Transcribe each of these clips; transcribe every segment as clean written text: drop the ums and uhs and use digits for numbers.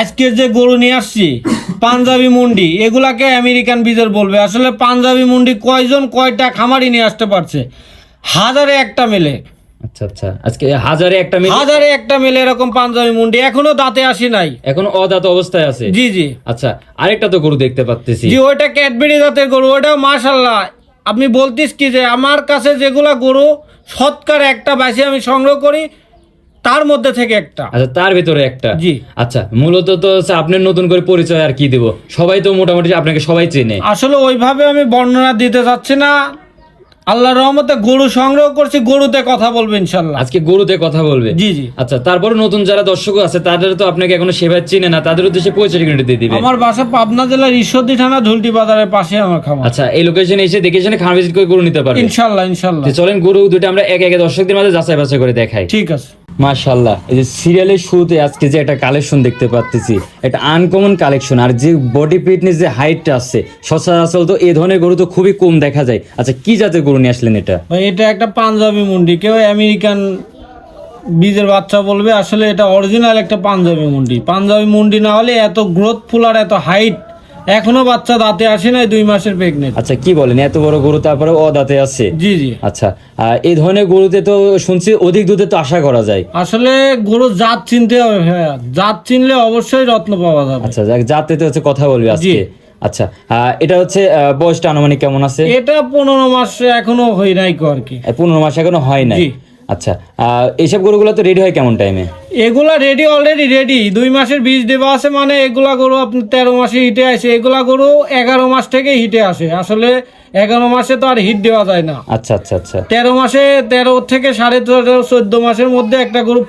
আজকের যে গরু নিয়ে আসছি পাঞ্জাবি মুন্ডি, এগুলাকে আমেরিকান বিজের বলবে। আসলে পাঞ্জাবি মুন্ডি কয়জন কয়টা খামারি নিয়ে আসতে পারছে? হাজারে একটা মেলে। আচ্ছা আচ্ছা, আজকে হাজারে একটা মেলে এরকম পাঞ্জাবি মুন্ডি এখনো দাঁতে আসি নাই, এখন অদাঁত অবস্থায় আছে। জি জি। আচ্ছা, আরেকটা তো গরু দেখতে পাচ্ছি। জি, ওইটা ক্যাডবেরি জাতের গরু, ওইটাও মাশাআল্লাহ। আপনি বলতিস কি যে আমার কাছে যেগুলা গরু শতকরা একটা বাইসে আমি সংগ্রহ করি, তার মধ্যে থেকে একটা। আচ্ছা, তার ভিতরে একটা। জি। আচ্ছা, মূলত তো হচ্ছে আপনার নতুন করে পরিচয় আর কি দেব, সবাই তো মোটামুটি আপনাকে সবাই চেনে। আসলে ওইভাবে আমি বর্ণনা দিতে চাচ্ছি না। আল্লাহর রহমতে গরু সংগ্রহ করছি, গরুতে কথা বলবে ইনশাল্লাহ। আজকে গরুতে কথা বলবে। জি জি। আচ্ছা, তারপরে নতুন যারা দর্শক আছে তাদের তো আপনাকে এখনো সেভাবে চিনে না, তাদের উদ্দেশ্যে পরিচয় দিয়ে দিবে। আমার বাসা পাবনা জেলার ঈশ্বরদী থানা ঝুলটি বাজারের পাশে আমার খামার। আচ্ছা, এই লোকেশনে এসে দেখে এসে খামার ভিজিট করে গরু নিতে পারবে ইনশাল্লাহ ইনশাল্লাহ। চলেন গরু দুটো আমরা একে একে দর্শকদের মাঝে যাচাই বাছাই করে দেখাই। ঠিক আছে। মাশাআল্লাহ, এই যে সিরিয়ালের শুরুতে আজকে যে একটা কালেকশন দেখতে পাচ্ছি, এটা আনকমন কালেকশন। আর যে বডি ফিটনেস যে হাইটটা আছে, সচরাচর তো এই ধরনের গরু তো খুবই কম দেখা যায়। আচ্ছা, কি জাতের গরু নিয়ে আসলেন এটা? ভাই, এটা একটা পাঞ্জাবি মুন্ডি, কেউ আমেরিকান বীজের বাচ্চা বলবে। আসলে এটা অরিজিনাল একটা পাঞ্জাবি মুন্ডি। পাঞ্জাবি মুন্ডি না হলে এত গ্রোথফুল আর এত হাইট, এখনো বাচ্চা দাঁতে আসে নাই, 2 মাসের প্রেগনেন্ট। আচ্ছা, কি বলেন, এত বড় গরু তারপরে দাঁতে আছে? জি জি। আচ্ছা, এই ধরনের গরুতে তো শুনছি অধিক দুধে তো আশা করা যায়। আসলে গরু জাত চিনতে হবে ভাইয়া, জাত চিনলে অবশ্যই রত্ন পাওয়া যাবে। আচ্ছা, জাতে তো হচ্ছে কথা বলবি আজকে। আচ্ছা, এটা হচ্ছে বয়সটা আনুমানিক কেমন আছে? এটা 15 মাস এখনো হয় নাই আর কি। 15 মাস এখনো হয় নাই। আচ্ছা, এইসব গরুগুলো তো রেডি হয় কেমন টাইমে? এগুলা রেডি, অলরেডি রেডি। 2 মাসের বীজ দেওয়া আছে, মানে এগুলা গরু আপনি 13 মাসে হিটে আসে। এগুলা গরু 11 মাস থেকে হিটে আসে। আসলে 11 মাসে তো আর হিট দেওয়া যায় না। আচ্ছা আচ্ছা আচ্ছা। 13 মাসে 13 থেকে 13.5 14 মাসের মধ্যে একটা গরু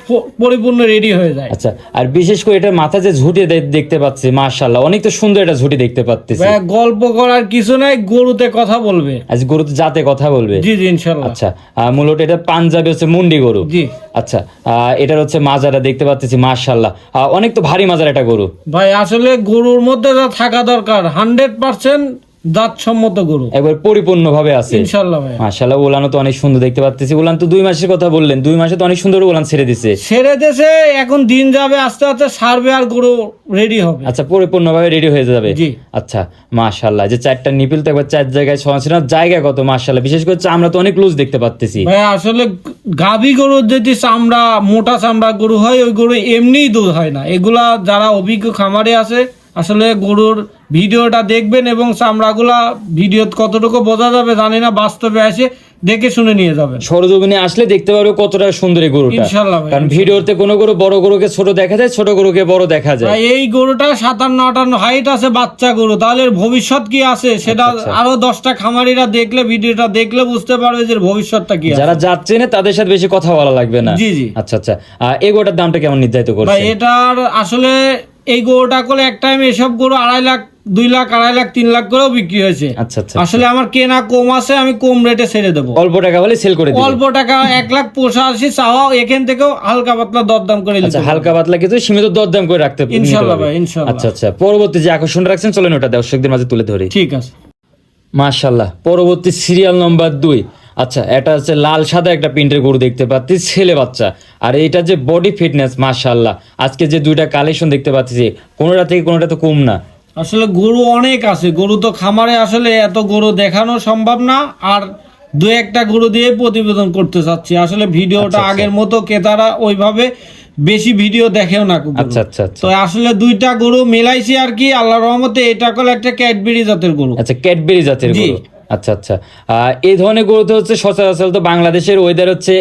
পরিপূর্ণ রেডি হয়ে যায়। আচ্ছা, আর বিশেষ করে এটা মাথা যে ঝুঁটি দেখতে পাচ্ছি, মাশাআল্লাহ অনেক তো সুন্দর এটা ঝুঁটি দেখতে পাচ্ছি। গল্প করার কিছু নাই, গরুতে কথা বলবে। আজ গরুতে জাতে কথা বলবে। জি জি ইনশাআল্লাহ। আচ্ছা, মূলত এটা পাঞ্জাবি হচ্ছে মুন্ডি গরু। জি। আচ্ছা, এটার হচ্ছে মাজারা দেখতে পাচ্ছি, মাশাআল্লাহ অনেক তো ভারী মাজার একটা গরু। ভাই, আসলে গরুর মধ্যে যা থাকা দরকার 100% জাতসম্মত গরু, একবার পরিপূর্ণ ভাবে আছে ইনশাআল্লাহ ভাই। মাশাআল্লাহ, উলানও তো অনেক সুন্দর দেখতে পাচ্ছি। উলান তো 2 মাসের কথা বললেন, 2 মাসে তো অনেক সুন্দর উলান ছেড়ে দিছে। এখন দিন যাবে, আস্তে আস্তে সারবে আর গরু রেডি হবে। আচ্ছা, পরিপূর্ণ ভাবে রেডি হয়ে যাবে। জি। আচ্ছা, মাশাআল্লাহ, যে 4টা নিপিল তো একবার 4 জায়গায় ছড়ানো, জায়গা কত মাশাআল্লাহ। বিশেষ করে চামড়া তো অনেক লুজ দেখতে পাচ্ছি ভাই। আসলে গাভী গরুর যদি চামড়া, মোটা চামড়া গরু হয়, ওই গরু এমনিই দুধ হয় না। এগুলা যারা অভিজ্ঞ খামারে আছে, আসলে গরুর ভিডিওটা দেখবেন এবং চামড়াগুলা ভিডিও কতটুকু বোঝা যাবে জানি না, বাস্তবে এসে দেখে শুনে নিয়ে যাবেন। সরজমিনে আসলে দেখতে পারবে কতটা সুন্দর এই গরুটা, ইনশাআল্লাহ। কারণ ভিডিওতে কোনো গরু বড় গরুকে ছোট দেখা যায়, ছোট গরুকে বড় দেখা যায়। এই গরুটা 57-58 হাইট আছে, বাচ্চা গরু। তাহলে ভবিষ্যৎ কি আছে সেটা আরো 10টা খামারিরা দেখলে, ভিডিওটা দেখলে বুঝতে পারবে যে ভবিষ্যৎটা কি আছে। যারা যাচ্ছে না তাদের সাথে বেশি কথা বলা লাগবে না। জি জি। আচ্ছা আচ্ছা, এই গরুটার দামটা কেমন নির্ধারিত করছেন? ভাই, এটার আসলে এই গরুটা করলে এক টাইম এসব গরু 2.5 লাখ, 2 লাখ, 2.5 লাখ, 3 লাখ করেও বিক্রি হয়েছে। আচ্ছা আচ্ছা। আসলে আমার কেনা কম আছে, আমি কম রেটে ছেড়ে দেবো। অল্প টাকা হলে সেল করে দিবেন? অল্প টাকা 1,85,000 চাওয়া, এখান থেকেও হালকা পাতলা দরদাম করে আচ্ছা, হালকা পাতলা কিছু সীমিত দরদাম করে রাখতে পারবেন ইনশাআল্লাহ ভাই, ইনশাআল্লাহ। আচ্ছা আচ্ছা, পরবর্তী যে আকর্ষণ রাখছেন চলেন ওটা দর্শকদের মাঝে তুলে ধরি। ঠিক আছে। মাশাআল্লাহ, পরবর্তী সিরিয়াল নম্বর 2। আচ্ছা, এটা হচ্ছে লাল সাদা একটা প্রিন্টের গরু দেখতে পাচ্ছি, ছেলে বাচ্চা। আর এটা যে বডি ফিটনেস, মাশাআল্লাহ আজকে যে 2টা কালেকশন দেখতে পাচ্ছি, কোনোটা থেকে কোনোটা তো কম না। আসলে গরু অনেক আছে, গরু তো খামারে আসলে এত গরু দেখানো সম্ভব না। আর 2-1টা গরু দিয়ে প্রতিবেদন করতে চাচ্ছি। আসলে ভিডিওটা আগের মতো ক্রেতারা ওইভাবে বেশি ভিডিও দেখেও না। আচ্ছা আচ্ছা আচ্ছা। তো আসলে 2টা গরু মেলাইছি আর কি, আল্লাহর রহমতে। এটা হলো একটা ক্যাডবেরি জাতের গরু। আচ্ছা, ক্যাডবেরি জাতের গরু। আচ্ছা আচ্ছা, এই ধরনের গরু তো হচ্ছে সচরাচর তো বাংলাদেশের ওয়েদার হচ্ছে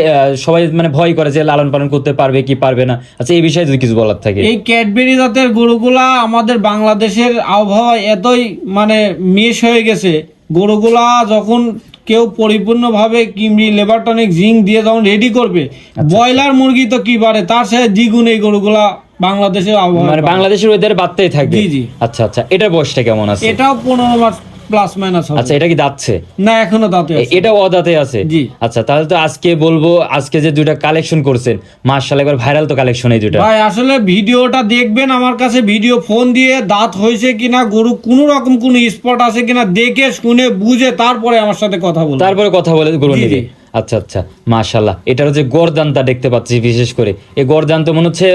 সবাই মানে ভয় করে যে লালন পালন করতে পারবে কি পারবে না। আচ্ছা, এই বিষয়ে যদি কিছু বলার থাকে। এই ক্যাডবেরি জাতের গরুগুলা আমাদের বাংলাদেশের আবহাওয়া এতই মানে মিশ হয়ে গেছে, গরুগুলা যখন কেউ পরিপূর্ণভাবে কিমরি, লেবারটনিক, জিঙ্ক দিয়ে যখন রেডি করবে, ব্রয়লার মুরগি তো কি পারে, তার সাথে দ্বিগুণ এই গরুগুলা বাংলাদেশের আবহাওয়া, মানে বাংলাদেশের ওয়েদারে বাড়তেই থাকবে। জি জি। আচ্ছা আচ্ছা, এটার বয়সটা কেমন আছে? এটাও 15 মাস প্লাস মাইনাস হবে। আচ্ছা, এটা কি দাঁতছে? না, এখনো দাঁতে আছে। এটা অদাঁতে আছে। জি। আচ্ছা, তাহলে তো আজকে বলবো, আজকে যে 2টা কালেকশন করছেন, মাশাআল্লাহ একবার ভাইরাল তো কালেকশন এই 2টা। ভাই, আসলে ভিডিওটা দেখবেন, আমার কাছে ভিডিও ফোন দিয়ে দাঁত হয়েছে কিনা, গরু কোনো রকম কোনো স্পট আছে কিনা দেখে শুনে বুঝে তারপরে আমার সাথে কথা বলবো, তারপরে কথা বলে গরু নিবে। আচ্ছা আচ্ছা, মাশাআল্লাহ। এটার যে গর্দানটা দেখতে পাচ্ছি, বিশেষ করে এই গর্দান তো মনে হচ্ছে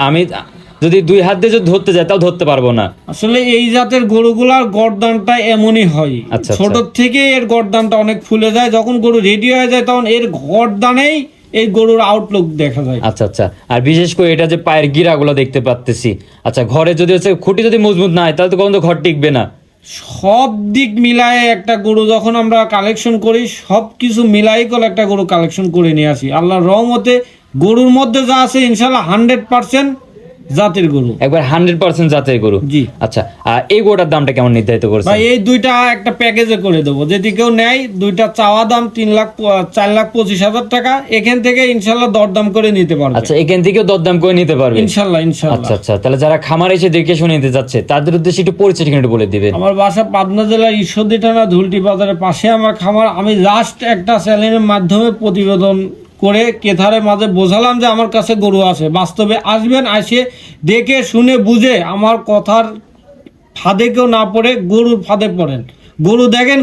আমি যদি 2 হাত দিয়ে যদি ধরতে যায় তাও ধরতে পারবো না। আসলে এই জাতের গরুগুলার গর্দানটা এমনই হয়, আচ্ছা, ছোট থেকে এর গর্দানটা অনেক ফুলে যায়, যখন গরু রেডি হয়ে যায় তখন এর গর্দানেই এই গরুর আউটলুক দেখা যায়। আচ্ছা আচ্ছা, আর বিশেষ করে এটা যে পায়ের গিরাগুলো দেখতে পাচ্তেছি, আচ্ছা ঘরে যদি হচ্ছে খুঁটি যদি মজবুত না হয় তাহলে তো কখনো তো ঘর টিকবে না। সব দিক মিলায়ে একটা গরু যখন আমরা কালেকশন করি, সব কিছু মিলাই করে একটা গরু কালেকশন করে নিয়ে আসি। আল্লাহর রহমতে গরুর মধ্যে যা আছে ইনশাল্লাহ 100% জাতের গরু, একবার 100% জাতের গরু। জি। আচ্ছা, আর এই গরুটার দামটা কেমন নির্ধারিত করেছেন? ভাই এই দুইটা একটা প্যাকেজে করে দেবো, যদি কেউ নেয় দুইটা চাওয়া দাম 4,25,000 টাকা, এখান থেকে ইনশাল্লাহ দরদাম করে নিতে পারবে। আচ্ছা, এখান থেকেও দরদাম করে নিতে পারবে ইনশাল্লাহ ইনশাল্লাহ। আচ্ছা আচ্ছা, তাহলে যারা খামার এসে দেখে শুনে নিতে যাচ্ছে তাদের উদ্দেশ্যে একটু পরিচয় একটু বলে দিবেন। আমার বাসা পাবনা জেলার ঈশ্বরদী থানা ধুলটি বাজারের পাশে আমার খামার। আমি লাস্ট একটা চ্যানেলের মাধ্যমে প্রতিবেদন করে কেথারের মাঝে বোঝালাম যে আমার কাছে গরু আছে, বাস্তবে আসবেন, আসে দেখে শুনে বুঝে আমার কথার ফাঁদে কেউ না পড়ে গরুর ফাঁদে পড়েন, গরু দেখেন,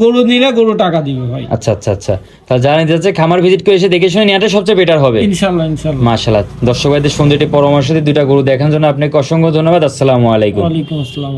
গরু নিলে গরু টাকা দিবে ভাই। আচ্ছা আচ্ছা আচ্ছা, তাহলে জানা যাচ্ছে খামার ভিজিট করে এসে দেখে শুনে নেওয়াটা সবচেয়ে বেটার হবে। ইনশাল্লাহ ইনশাল্লাহ। মাশাআল্লাহ, দর্শক ভাইদের সুন্দর একটি পরামর্শ দিয়ে 2টা গরু দেখার জন্য আপনাকে অসংখ্য ধন্যবাদ। আসসালামু আলাইকুম। ওয়ালাইকুম আসসালাম।